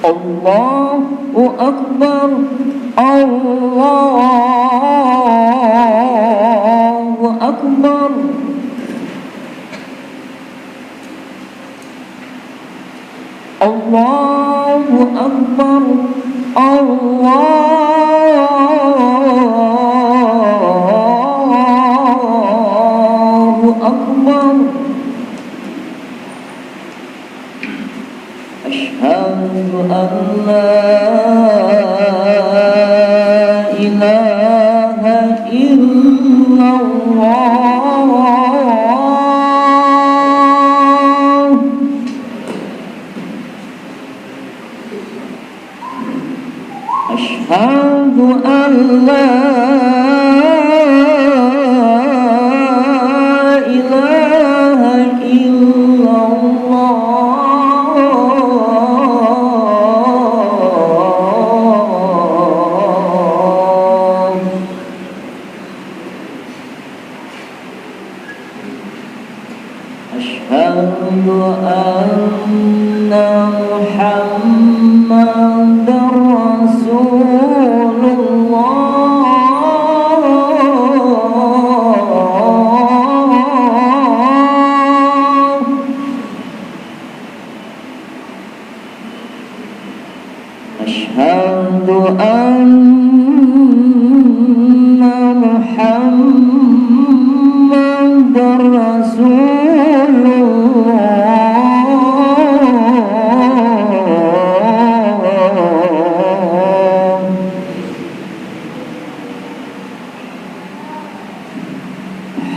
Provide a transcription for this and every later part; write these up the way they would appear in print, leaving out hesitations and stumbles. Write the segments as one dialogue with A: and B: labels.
A: Allahu Akbar, Allahu Akbar. Allahu Akbar, Allahu Akbar. Asyhadu an la ilaha illallah. Asyhadu an la ilaha illallah. Asyhadu anna Muhammadar Rasulullah. Asyhadu anna Muhammadar Rasulullah.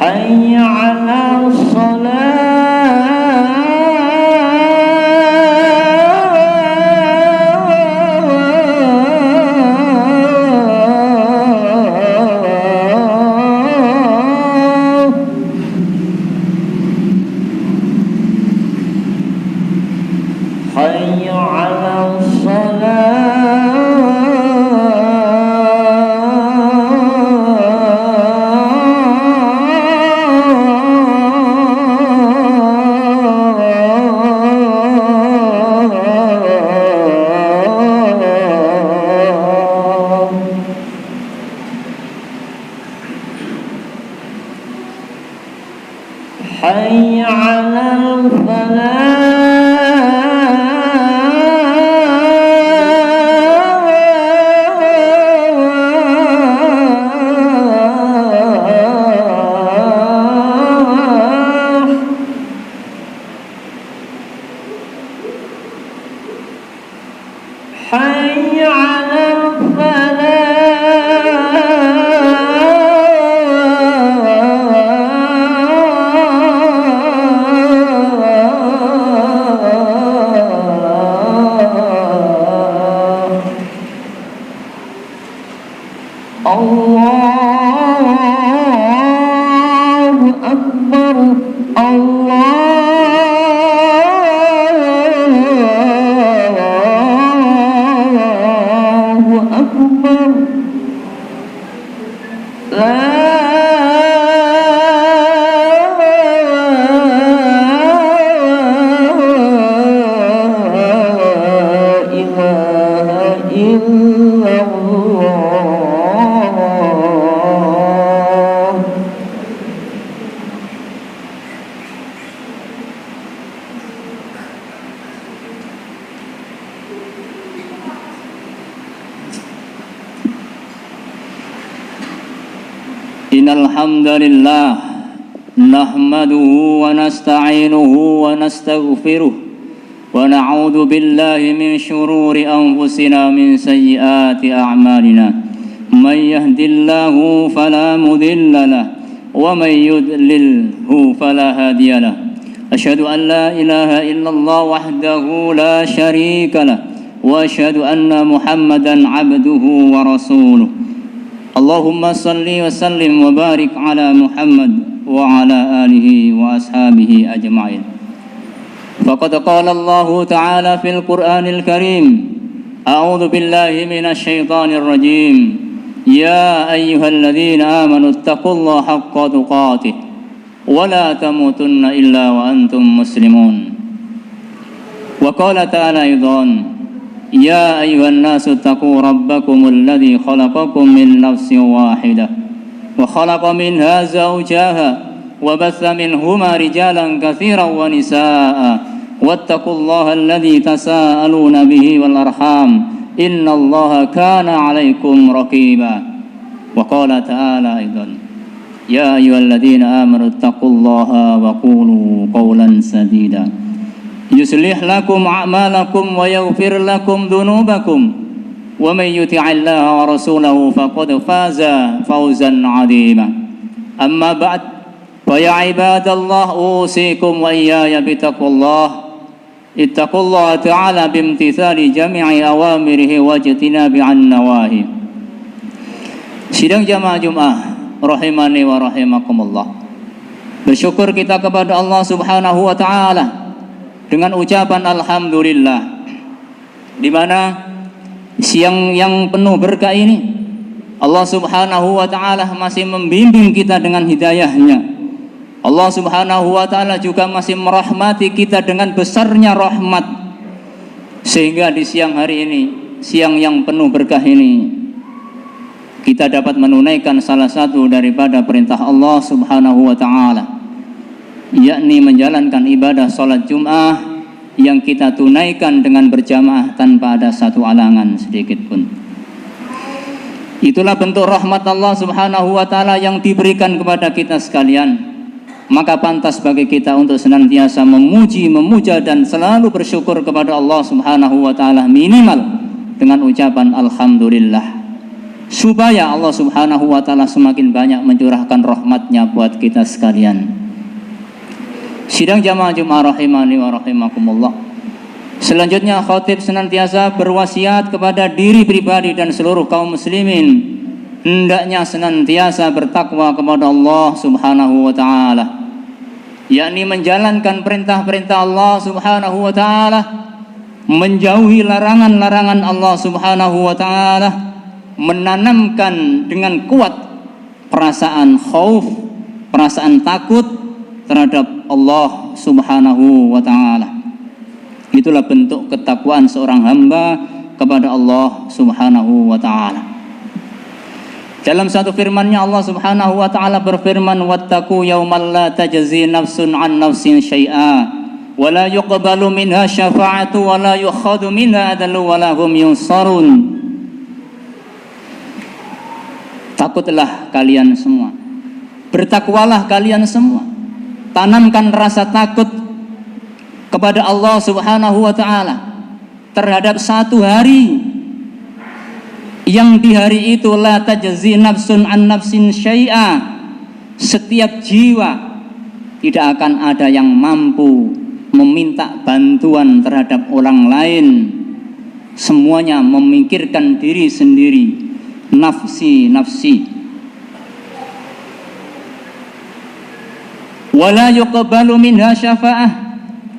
A: Hayya 'alal حي على حي على حي على Allahu Akbar, Allahu Akbar. La ilaha illallah. Innal hamdalillah nahmaduhu wa nasta'inuhu wa nastaghfiruh wa na'udzu billahi min shururi anfusina min sayyiati a'malina may yahdihillahu fala mudilla lahu wa may yudlilhu fala hadiya lahu. Asyhadu an la ilaha illallah wahdahu la syarika lahu wa asyhadu anna Muhammadan 'abduhu wa rasuluh. Allahumma salli wa sallim wa barik ala Muhammad wa ala alihi wa ashabihi ajma'in. Faqad qala Allah ta'ala fil Qur'anil Karim, a'udzu billahi minasy syaithanir rajim. Ya ayyuhalladzina amanu taqullaha haqqa tuqatih wa la tamutunna illa wa antum muslimun. Wa qala ta'ala aidan, يا أيها الناس اتقوا ربكم الذي خلقكم من نفس واحدة وخلق منها زوجها وبث منهما رجالا كثيرا ونساء واتقوا الله الذي تساءلون به والأرحام إن الله كان عليكم رقيبا وقال تعالى أيضا يا أيها الذين آمنوا اتقوا الله وقولوا قولا سديدا يصلح لكم أعمالكم ويغفر لكم ذنوبكم ومن يطع الله ورسوله فقد فاز فوزا عظيما أما بعد فيا عباد الله أوصيكم وإياي بتقوى الله اتقوا الله تعالى بامتثال جميع أوامره واجتناب عن نواهيه. Sidang jamaah Jumat rahimani wa rahimakumullah. Bersyukur kita kepada Allah Subhanahu wa taala dengan ucapan alhamdulillah, di mana siang yang penuh berkah ini Allah Subhanahu wa taala masih membimbing kita dengan hidayahnya. Allah Subhanahu wa taala juga masih merahmati kita dengan besarnya rahmat, sehingga di siang hari ini, siang yang penuh berkah ini, kita dapat menunaikan salah satu daripada perintah Allah Subhanahu wa taala, yakni menjalankan ibadah salat Jumat yang kita tunaikan dengan berjamaah tanpa ada satu alangan sedikit pun. Itulah bentuk rahmat Allah Subhanahu wa taala yang diberikan kepada kita sekalian. Maka pantas bagi kita untuk senantiasa memuji, memuja dan selalu bersyukur kepada Allah Subhanahu wa taala, minimal dengan ucapan alhamdulillah, supaya Allah Subhanahu wa taala semakin banyak mencurahkan rahmatnya buat kita sekalian. Sidang jamaah Jumat rahimani wa rahimakumullah. Selanjutnya khatib senantiasa berwasiat kepada diri pribadi dan seluruh kaum muslimin, hendaknya senantiasa bertakwa kepada Allah Subhanahu wa taala, yakni menjalankan perintah-perintah Allah Subhanahu wa taala, menjauhi larangan-larangan Allah Subhanahu wa taala, menanamkan dengan kuat perasaan khauf, perasaan takut terhadap Allah Subhanahu wa taala. Itulah bentuk ketakwaan seorang hamba kepada Allah Subhanahu wa taala. Dalam satu firman-Nya Allah Subhanahu wa taala berfirman, wattaqu yaumal la tajzi nafsun an nafsin syai'a wa la yuqbalu minha syafa'atu wa la yukhadhu minha adlu wa la hum yunsarun. Takutlah kalian semua, bertakwalah kalian semua, tanamkan rasa takut kepada Allah Subhanahu wa taala terhadap satu hari yang di hari itu la tajzi nafsun an nafsin syai'a, setiap jiwa tidak akan ada yang mampu meminta bantuan terhadap orang lain, semuanya memikirkan diri sendiri, nafsi nafsi. Wala yuqbalu minha syafa'ah,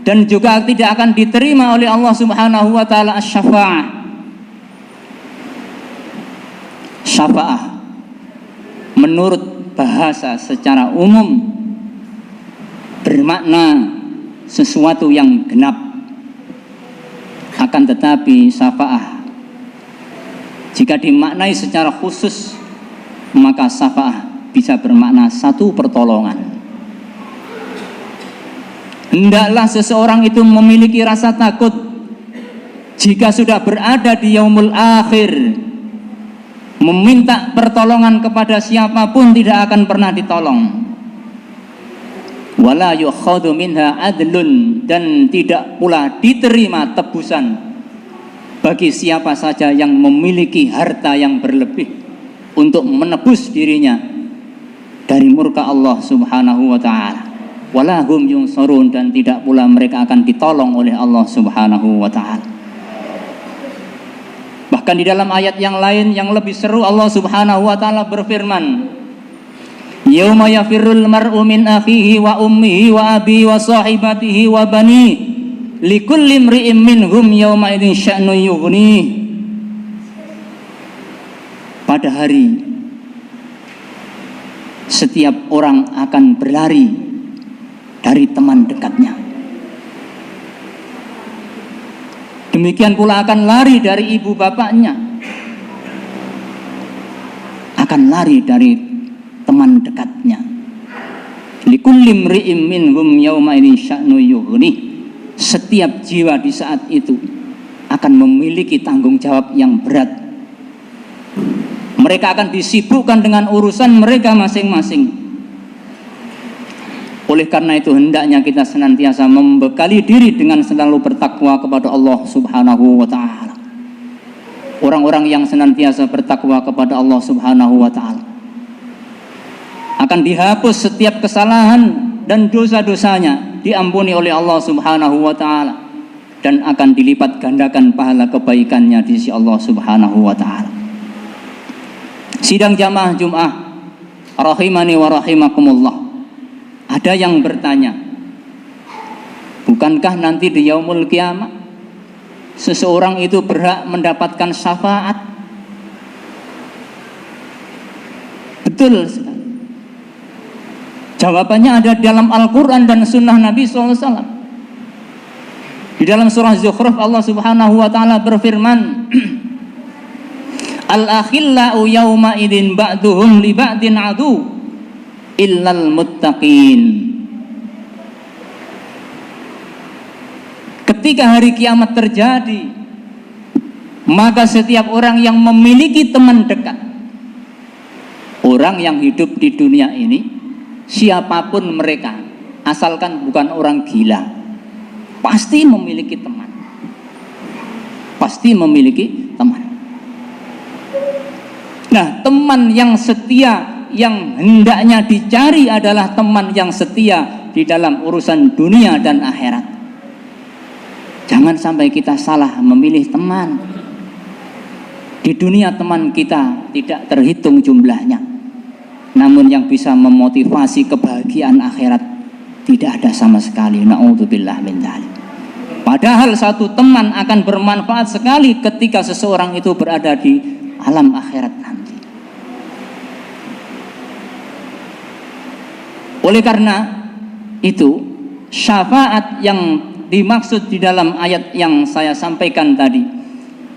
A: dan juga tidak akan diterima oleh Allah Subhanahu wa taala asy-syafa'ah. Syafa'ah menurut bahasa secara umum bermakna sesuatu yang genap. Akan tetapi syafa'ah jika dimaknai secara khusus, maka syafa'ah bisa bermakna satu pertolongan. Hendaklah seseorang itu memiliki rasa takut jika sudah berada di yaumul akhir, meminta pertolongan kepada siapapun tidak akan pernah ditolong. Wala yukhadhu minha adlun, dan tidak pula diterima tebusan bagi siapa saja yang memiliki harta yang berlebih untuk menebus dirinya dari murka Allah Subhanahu wa taala. Wala hum yunsarun, dan tidak pula mereka akan ditolong oleh Allah Subhanahu wa taala. Bahkan di dalam ayat yang lain yang lebih seru, Allah Subhanahu wa taala berfirman, yauma yafirrul mar'u min akhihi wa ummihi wa abihi wa sahibatihi wa bani likulli imri'in minhum yauma idzin sya'nu yughni. Pada hari setiap orang akan berlari dari teman dekatnya. Demikian pula akan lari dari ibu bapaknya, akan lari dari teman dekatnya. Likulli imri'in minhum yawma idzin sya'nu yughni. Setiap jiwa di saat itu akan memiliki tanggung jawab yang berat. Mereka akan disibukkan dengan urusan mereka masing-masing. Oleh karena itu hendaknya kita senantiasa membekali diri dengan selalu bertakwa kepada Allah Subhanahu wa taala. Orang-orang yang senantiasa bertakwa kepada Allah Subhanahu wa taala akan dihapus setiap kesalahan dan dosa-dosanya, diampuni oleh Allah Subhanahu wa taala, dan akan dilipat gandakan pahala kebaikannya di sisi Allah Subhanahu wa taala. Sidang jamaah Jumat rahimani wa rahimakumullah. Ada yang bertanya, bukankah nanti di yaumul kiamah seseorang itu berhak mendapatkan syafaat? Betul sekali. Jawabannya ada dalam Al-Quran dan Sunnah Nabi SAW. Di dalam surah Zukhruf Allah Subhanahu wa taala berfirman, Al-akhillau yawma idzin ba'duhum li ba'din adu illal muttaqin. Ketika hari kiamat terjadi, maka setiap orang yang memiliki teman dekat, orang yang hidup di dunia ini, siapapun mereka, asalkan bukan orang gila, pasti memiliki teman. Pasti memiliki teman. Nah, teman yang setia yang hendaknya dicari adalah teman yang setia di dalam urusan dunia dan akhirat. Jangan sampai kita salah memilih teman. Di dunia teman kita tidak terhitung jumlahnya, namun yang bisa memotivasi kebahagiaan akhirat tidak ada sama sekali. Na'udzubillah min dzalik. Padahal satu teman akan bermanfaat sekali ketika seseorang itu berada di alam akhirat nanti. Oleh karena itu, syafaat yang dimaksud di dalam ayat yang saya sampaikan tadi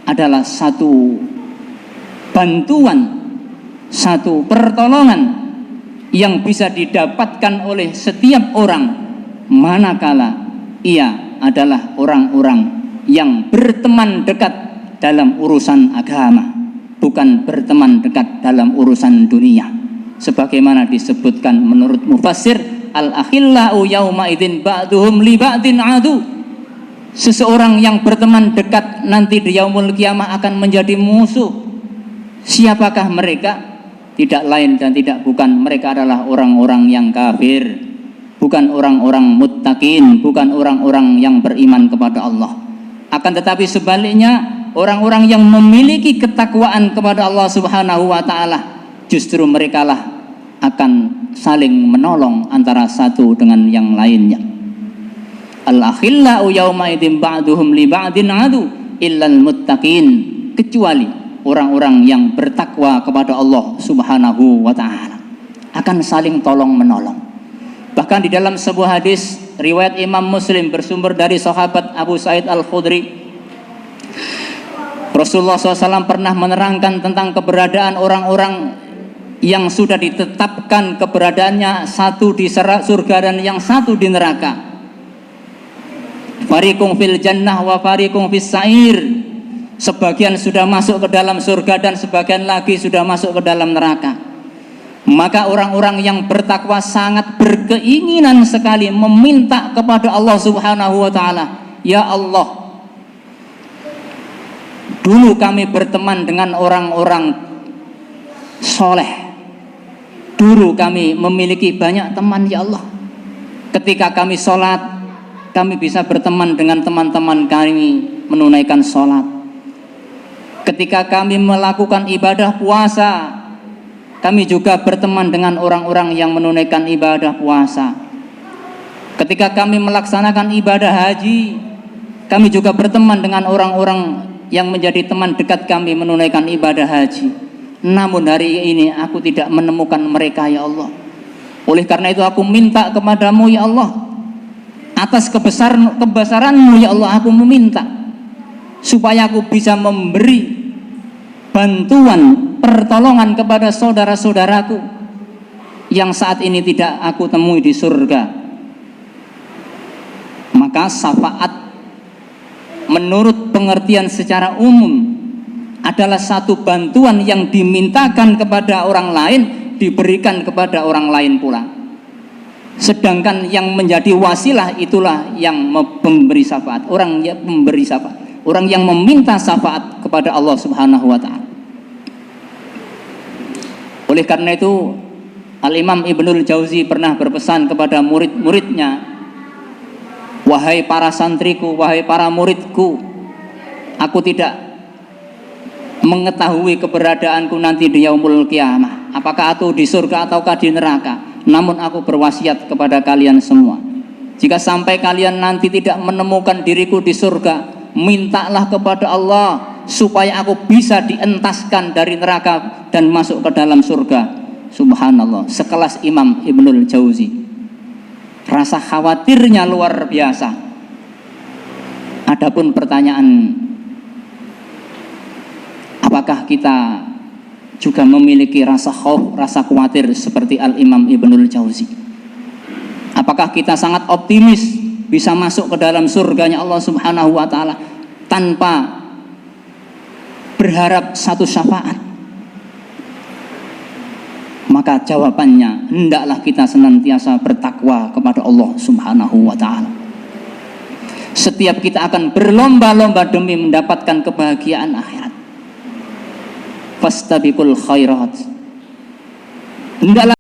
A: adalah satu bantuan, satu pertolongan yang bisa didapatkan oleh setiap orang manakala ia adalah orang-orang yang berteman dekat dalam urusan agama, bukan berteman dekat dalam urusan dunia. Sebagaimana disebutkan menurut mufassir, al-akhillau yauma idzin ba'duhum li ba'din adu. Seseorang yang berteman dekat nanti di yaumul kiamah akan menjadi musuh. Siapakah mereka? Tidak lain dan tidak bukan, mereka adalah orang-orang yang kafir, bukan orang-orang muttaqin, bukan orang-orang yang beriman kepada Allah. Akan tetapi sebaliknya, orang-orang yang memiliki ketakwaan kepada Allah Subhanahu wa taala, justru merekalah akan saling menolong antara satu dengan yang lainnya. Al-akhillau yawma idzin ba'duhum li ba'din adu illal muttaqin, kecuali orang-orang yang bertakwa kepada Allah Subhanahu wa taala akan saling tolong menolong. Bahkan di dalam sebuah hadis riwayat Imam Muslim bersumber dari sahabat Abu Sa'id Al-Khudri, Rasulullah SAW pernah menerangkan tentang keberadaan orang-orang yang sudah ditetapkan keberadaannya, satu di surga dan yang satu di neraka. Fariqum fil jannah wa fariqum fis sa'ir. Sebagian sudah masuk ke dalam surga dan sebagian lagi sudah masuk ke dalam neraka. Maka orang-orang yang bertakwa sangat berkeinginan sekali meminta kepada Allah Subhanahu wa taala, ya Allah, dulu kami berteman dengan orang-orang soleh. Dulu kami memiliki banyak teman, ya Allah. Ketika kami sholat, kami bisa berteman dengan teman-teman kami menunaikan sholat. Ketika kami melakukan ibadah puasa, kami juga berteman dengan orang-orang yang menunaikan ibadah puasa. Ketika kami melaksanakan ibadah haji, kami juga berteman dengan orang-orang yang menjadi teman dekat kami menunaikan ibadah haji. Namun hari ini aku tidak menemukan mereka, ya Allah. Oleh karena itu aku minta kepadamu, ya Allah, atas kebesaran-Mu, ya Allah, aku meminta supaya aku bisa memberi bantuan, pertolongan kepada saudara-saudaraku yang saat ini tidak aku temui di surga. Maka syafaat menurut pengertian secara umum adalah satu bantuan yang dimintakan kepada orang lain, diberikan kepada orang lain pula. Sedangkan yang menjadi wasilah itulah yang memberi syafaat, orang yang memberi syafaat, orang yang meminta syafaat kepada Allah Subhanahu wa taala. Oleh karena itu Al-Imam Ibnul Jauzi pernah berpesan kepada murid-muridnya, wahai para santriku, wahai para muridku, aku tidak mengetahui keberadaanku nanti di yaumul kiamah, apakah aku di surga ataukah di neraka. Namun aku berwasiat kepada kalian semua, jika sampai kalian nanti tidak menemukan diriku di surga, mintalah kepada Allah supaya aku bisa dientaskan dari neraka dan masuk ke dalam surga. Subhanallah, sekelas Imam Ibnul Jauzi. Rasa khawatirnya luar biasa. Adapun pertanyaan, apakah kita juga memiliki rasa khauf, rasa khawatir seperti Al-Imam Ibnul Jauzi? Apakah kita sangat optimis bisa masuk ke dalam surganya Allah Subhanahu wa taala tanpa berharap satu syafaat? Maka jawabannya, hendaklah kita senantiasa bertakwa kepada Allah Subhanahu wa taala. Setiap kita akan berlomba-lomba demi mendapatkan kebahagiaan akhirat. Fastabiqul khairat. Hendaklah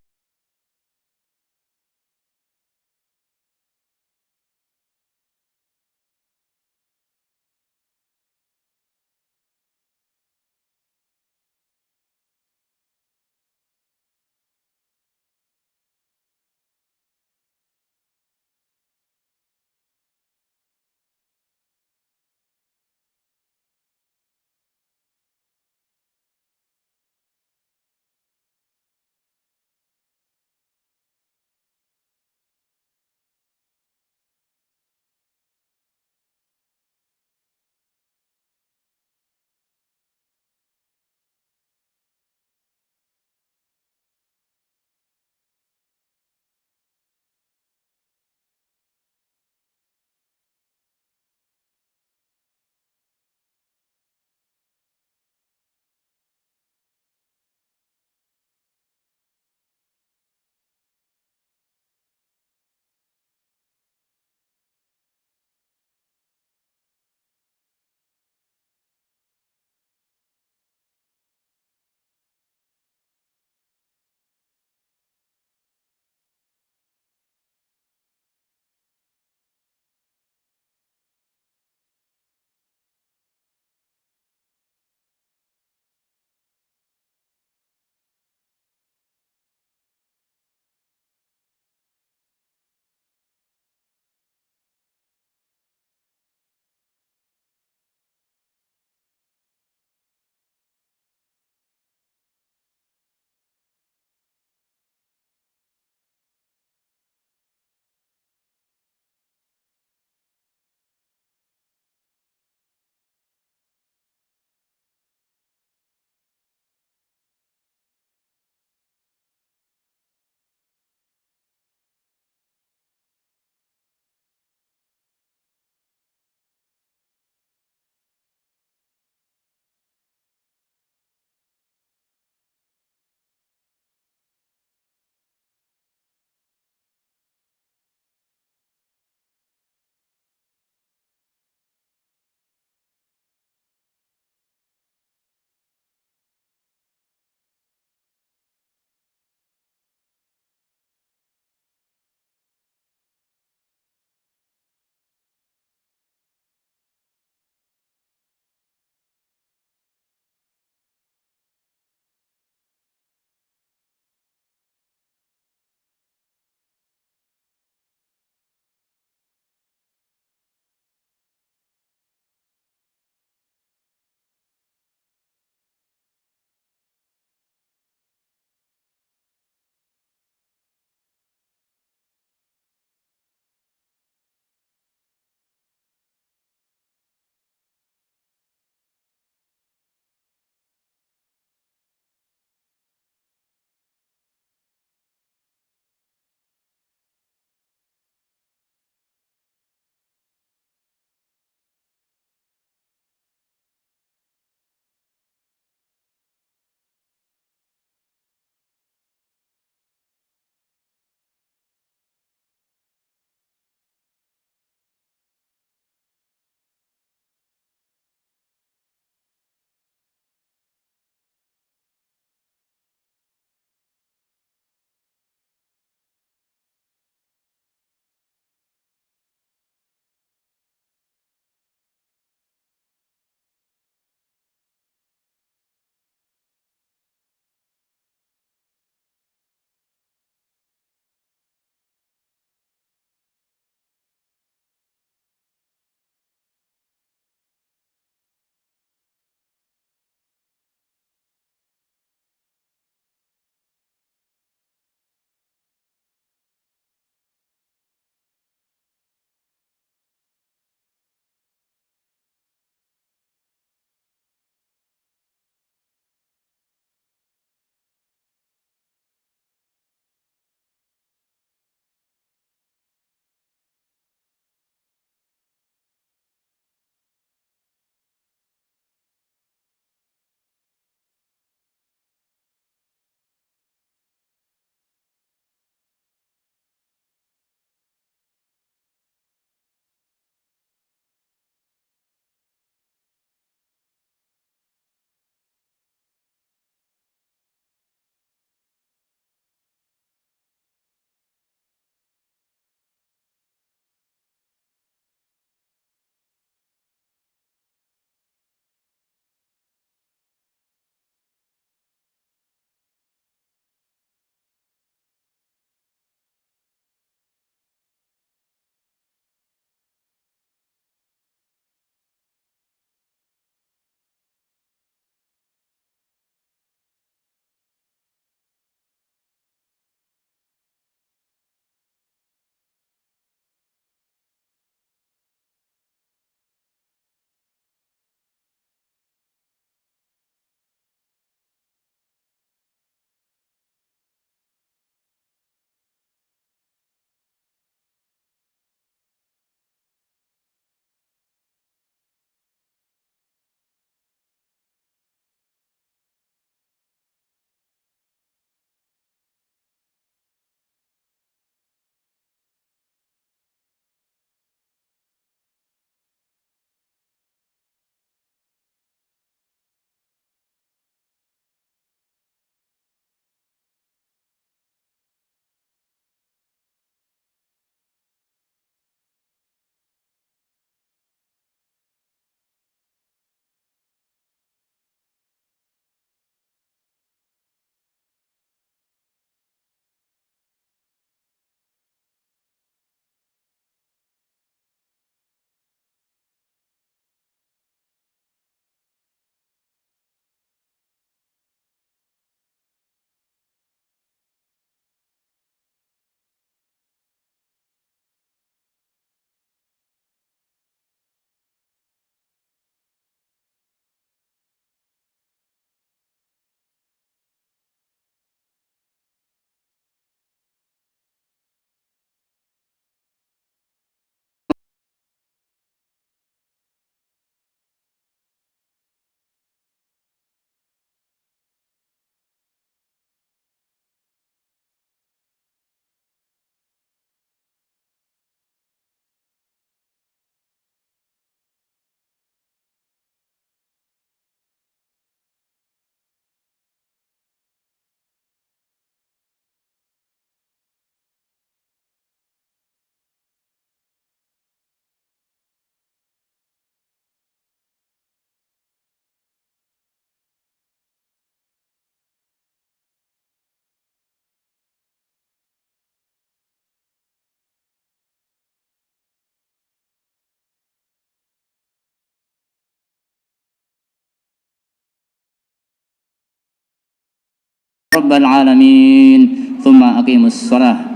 A: rabbal alamin. Thumma aqimus shalah.